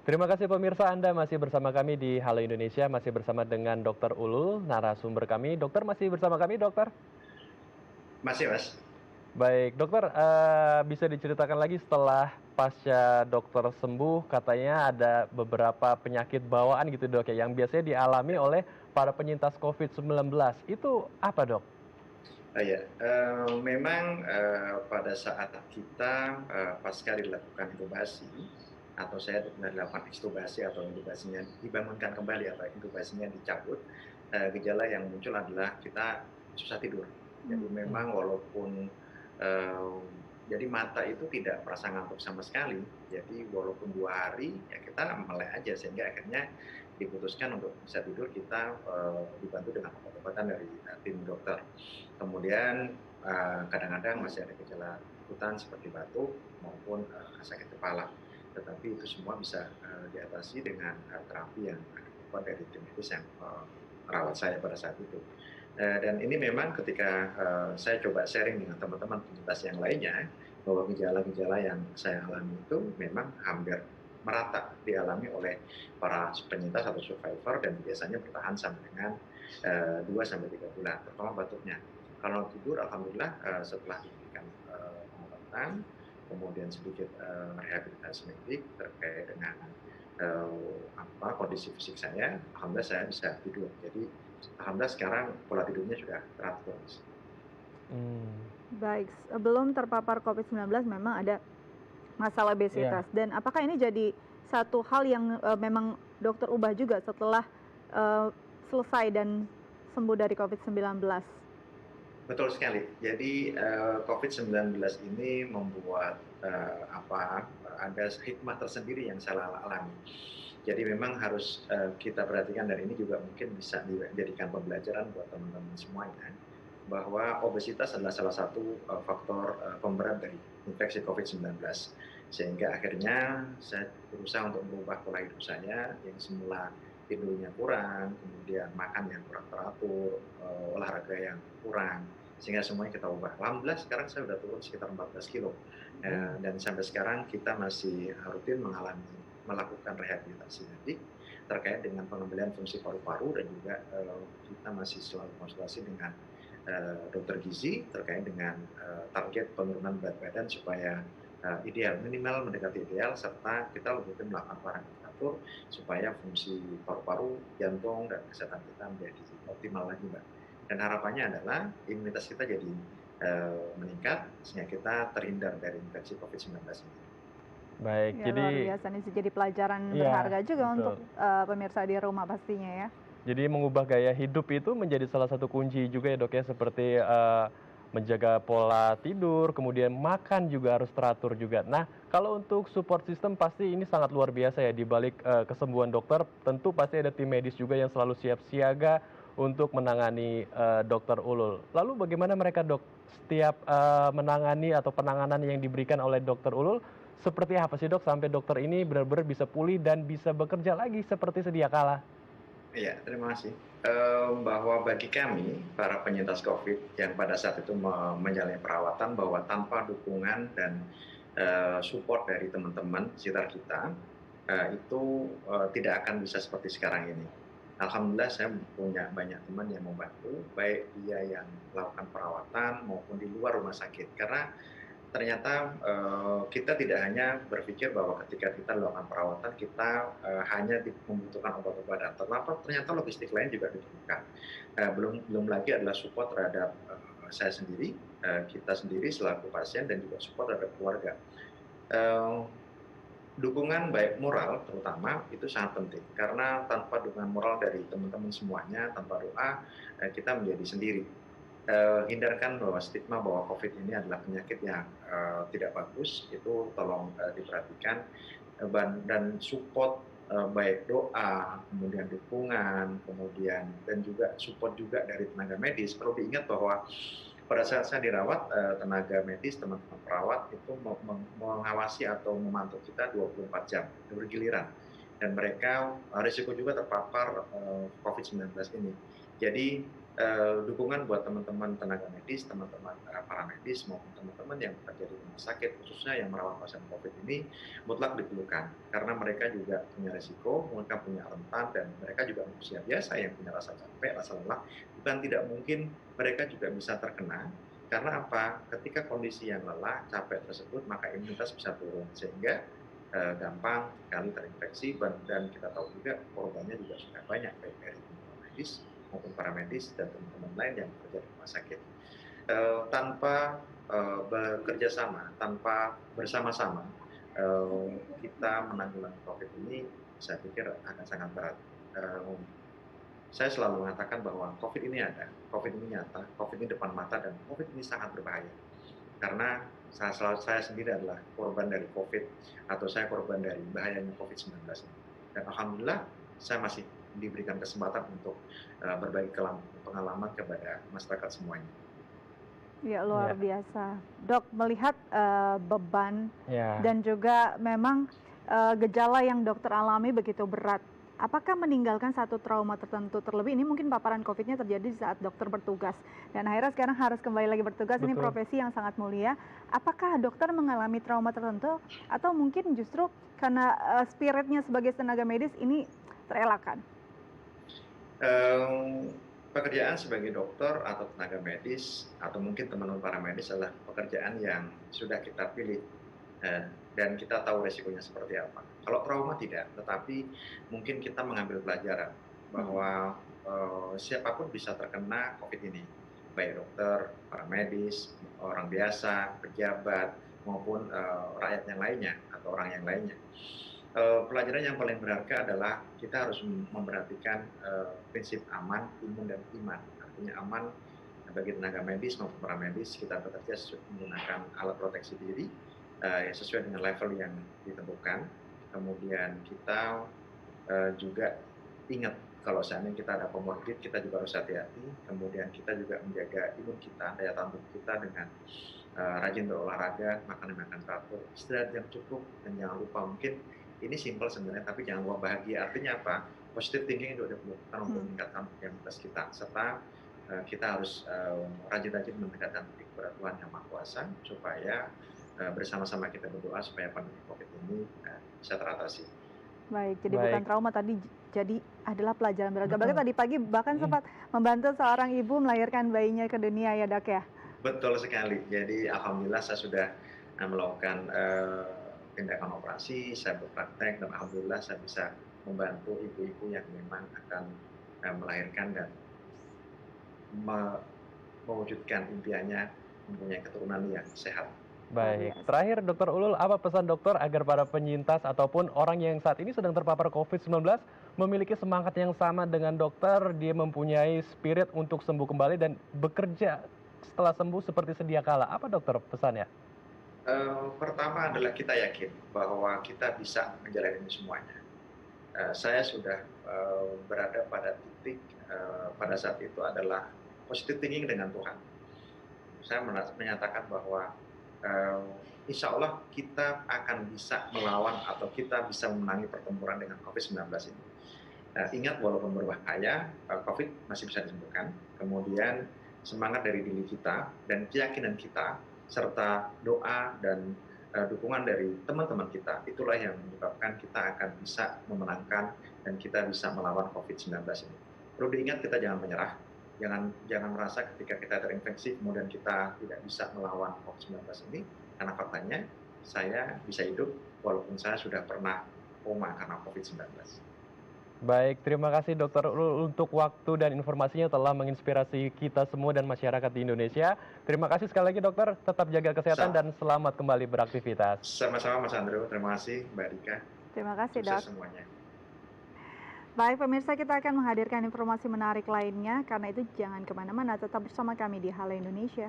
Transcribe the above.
Terima kasih pemirsa, Anda masih bersama kami di Halo Indonesia, masih bersama dengan Dr. Ulul, narasumber kami. Dokter masih bersama kami, dokter? Masih, Mas. Baik, dokter, bisa diceritakan lagi setelah pasca dokter sembuh, katanya ada beberapa penyakit bawaan gitu dok ya, yang biasanya dialami oleh para penyintas COVID-19. Itu apa dok? Ya, memang pada saat kita pasca dilakukan intubasi atau saya dilakukan ekstubasi atau intubasinya dibangunkan kembali atau intubasinya dicabut, gejala yang muncul adalah kita susah tidur. Jadi Hmm. memang walaupun eh, jadi mata itu tidak merasa ngantuk sama sekali. Jadi walaupun 2 hari ya kita melek aja sehingga akhirnya diputuskan untuk bisa tidur kita dibantu dengan obat-obatan dari tim dokter. Kemudian kadang-kadang masih ada gejala ikutan seperti batuk maupun sakit kepala. Tetapi itu semua bisa diatasi dengan terapi yang dilakukan dari tim medis yang merawat saya pada saat itu. Dan ini memang ketika saya coba sharing dengan teman-teman penyintas yang lainnya, bahwa gejala-gejala yang saya alami itu memang hampir merata dialami oleh para penyintas atau survivor dan biasanya bertahan sampai dengan 2 sampai 3 bulan, terutama batuknya. Kalau tidur, alhamdulillah setelah diberikan pengobatan, kemudian sedikit rehabilitasi medik terkait dengan kondisi fisik saya, alhamdulillah saya bisa tidur. Jadi alhamdulillah sekarang pola tidurnya sudah teratur. Hmm. Baik, sebelum terpapar COVID-19 memang ada masalah Iya. obesitas. Dan apakah ini jadi satu hal yang memang dokter ubah juga setelah uh, selesai dan sembuh dari COVID-19? Betul sekali. Jadi COVID-19 ini membuat ada hikmah tersendiri yang saya alami. Jadi memang harus kita perhatikan dan ini juga mungkin bisa dijadikan pembelajaran buat teman-teman semuanya bahwa obesitas adalah salah satu faktor pemberat dari infeksi COVID-19. Sehingga akhirnya saya berusaha untuk merubah pola hidup saya yang semula tidurnya kurang, kemudian makan yang kurang teratur, olahraga yang kurang, sehingga semuanya kita ubah. Alhamdulillah sekarang saya sudah turun sekitar 14 kilo. Dan sampai sekarang kita masih rutin melakukan rehabilitasi medik terkait dengan pengembalian fungsi paru-paru dan juga kita masih selalu konsultasi dengan dokter gizi terkait dengan target penurunan berat badan supaya ideal, minimal mendekati ideal, serta kita lebih melakukan olahraga teratur supaya fungsi paru-paru, jantung, dan kesehatan kita menjadi optimal lagi, Mbak. Dan harapannya adalah imunitas kita jadi meningkat sehingga kita terhindar dari infeksi COVID-19 ini. Baik, Ya, luar jadi biasa nih, jadi pelajaran iya, berharga juga untuk betul. pemirsa di rumah pastinya ya. Jadi mengubah gaya hidup itu menjadi salah satu kunci juga ya dok ya, seperti menjaga pola tidur, kemudian makan juga harus teratur juga. Nah, kalau untuk support system pasti ini sangat luar biasa ya, di balik kesembuhan dokter, tentu pasti ada tim medis juga yang selalu siap siaga untuk menangani dokter Ulul. Lalu bagaimana mereka dok, setiap menangani atau penanganan yang diberikan oleh dokter Ulul, seperti apa sih dok, sampai dokter ini benar-benar bisa pulih dan bisa bekerja lagi seperti sedia kala? Iya, terima kasih. Bahwa bagi kami, para penyintas COVID yang pada saat itu menjalani perawatan, bahwa tanpa dukungan dan support dari teman-teman sekitar kita, itu tidak akan bisa seperti sekarang ini. Alhamdulillah saya punya banyak teman yang membantu, baik dia yang melakukan perawatan maupun di luar rumah sakit. Karena ternyata kita tidak hanya berpikir bahwa ketika kita melakukan perawatan kita hanya membutuhkan obat-obatan, ternyata logistik lain juga diperlukan. Belum belum lagi adalah support terhadap saya sendiri, kita sendiri selaku pasien dan juga support terhadap keluarga. Uh, Dukungan baik moral terutama itu sangat penting karena tanpa dukungan moral dari teman-teman semuanya, tanpa doa kita menjadi sendiri. Hindarkan bahwa stigma bahwa COVID ini adalah penyakit yang tidak bagus, itu tolong diperhatikan dan support baik doa, kemudian dukungan, kemudian dan juga support juga dari tenaga medis. Perlu diingat bahwa pada saat saya dirawat, tenaga medis, teman-teman perawat itu mengawasi atau memantau kita 24 jam bergiliran dan mereka risiko juga terpapar COVID-19 ini. Jadi dukungan buat teman-teman tenaga medis, teman-teman para medis maupun teman-teman yang bekerja di rumah sakit, khususnya yang merawat pasien COVID ini mutlak diperlukan. Karena mereka juga punya resiko, mereka punya rentan, dan mereka juga manusia biasa yang punya rasa capek, rasa lelah. Bukan tidak mungkin mereka juga bisa terkena. Karena apa? Ketika kondisi yang lelah, capek tersebut, maka imunitas bisa turun. Sehingga gampang sekali terinfeksi, dan kita tahu juga korbannya juga sudah banyak, baik dari medis maupun para medis dan teman-teman lain yang bekerja di rumah sakit. Tanpa bekerja sama, tanpa bersama-sama, kita menanggulangi COVID ini, saya pikir akan sangat berat. Saya selalu mengatakan bahwa COVID ini ada, COVID ini nyata, COVID ini depan mata, dan COVID ini sangat berbahaya. Karena saya sendiri adalah korban dari COVID, atau saya korban dari bahayanya COVID-19 ini. Dan alhamdulillah saya masih diberikan kesempatan untuk berbagi pengalaman kepada masyarakat semuanya. Ya, luar biasa. Dok, melihat beban Ya. dan juga memang gejala yang dokter alami begitu berat, apakah meninggalkan satu trauma tertentu? Terlebih ini mungkin paparan COVID-nya terjadi saat dokter bertugas dan akhirnya sekarang harus kembali lagi bertugas. Ini Betul. profesi yang sangat mulia. Apakah dokter mengalami trauma tertentu atau mungkin justru karena spiritnya sebagai tenaga medis ini terelakkan? Pekerjaan sebagai dokter atau tenaga medis atau mungkin teman-teman para medis adalah pekerjaan yang sudah kita pilih dan kita tahu resikonya seperti apa. Kalau trauma tidak, tetapi mungkin kita mengambil pelajaran bahwa siapapun bisa terkena COVID ini, baik dokter, para medis, orang biasa, pejabat, maupun rakyat yang lainnya atau orang yang lainnya. Pelajaran yang paling berharga adalah kita harus memperhatikan prinsip aman, imun, dan iman. Artinya aman bagi tenaga medis maupun para medis, kita bekerja menggunakan alat proteksi diri sesuai dengan level yang ditentukan. Kemudian kita juga ingat kalau seandainya kita ada komorbid, kita juga harus hati-hati. Kemudian kita juga menjaga imun kita, daya tahan tubuh kita dengan rajin berolahraga, makan teratur, istirahat yang cukup, dan jangan lupa, mungkin ini simpel sebenarnya, tapi jangan lupa bahagia. Artinya apa? Positive thinking itu diperlukan untuk meningkatkan imunitas kita, serta kita harus rajin-rajin mendekatkan diri kepada Tuhan Yang Maha Kuasa, supaya bersama-sama kita berdoa supaya pandemi COVID ini bisa teratasi. Baik, jadi bukan trauma tadi, jadi adalah pelajaran berharga. Bahkan tadi pagi bahkan sempat membantu seorang ibu melahirkan bayinya ke dunia ya, Dok ya? Betul sekali. Jadi alhamdulillah saya sudah melakukan tindakan operasi, saya berpraktek, dan alhamdulillah saya bisa membantu ibu-ibu yang memang akan melahirkan dan mewujudkan impiannya mempunyai keturunan yang sehat. Baik, terakhir Dokter Ulul, apa pesan dokter agar para penyintas ataupun orang yang saat ini sedang terpapar COVID-19 memiliki semangat yang sama dengan dokter, dia mempunyai spirit untuk sembuh kembali dan bekerja setelah sembuh seperti sedia kala? Apa dokter pesannya? Pertama adalah kita yakin bahwa kita bisa menjalani ini semuanya. Saya sudah berada pada titik pada saat itu adalah positive thinking dengan Tuhan. Saya menyatakan bahwa insya Allah kita akan bisa melawan atau kita bisa memenangi pertempuran dengan COVID-19 ini. Ingat, walaupun berbahaya, COVID masih bisa disembuhkan. Kemudian semangat dari diri kita dan keyakinan kita, serta doa dan dukungan dari teman-teman kita, itulah yang menyebabkan kita akan bisa memenangkan dan kita bisa melawan COVID-19 ini. Perlu diingat, kita jangan menyerah, jangan merasa ketika kita terinfeksi kemudian kita tidak bisa melawan COVID-19 ini, karena faktanya saya bisa hidup walaupun saya sudah pernah koma karena COVID-19. Baik, terima kasih Dokter Ulul untuk waktu dan informasinya telah menginspirasi kita semua dan masyarakat di Indonesia. Terima kasih sekali lagi dokter, tetap jaga kesehatan dan selamat kembali beraktivitas. Sama-sama Mas Andrew, terima kasih Mbak Dika. Terima kasih Dok. Sukses semuanya. Baik pemirsa, kita akan menghadirkan informasi menarik lainnya, karena itu jangan kemana-mana, tetap bersama kami di Halo Indonesia.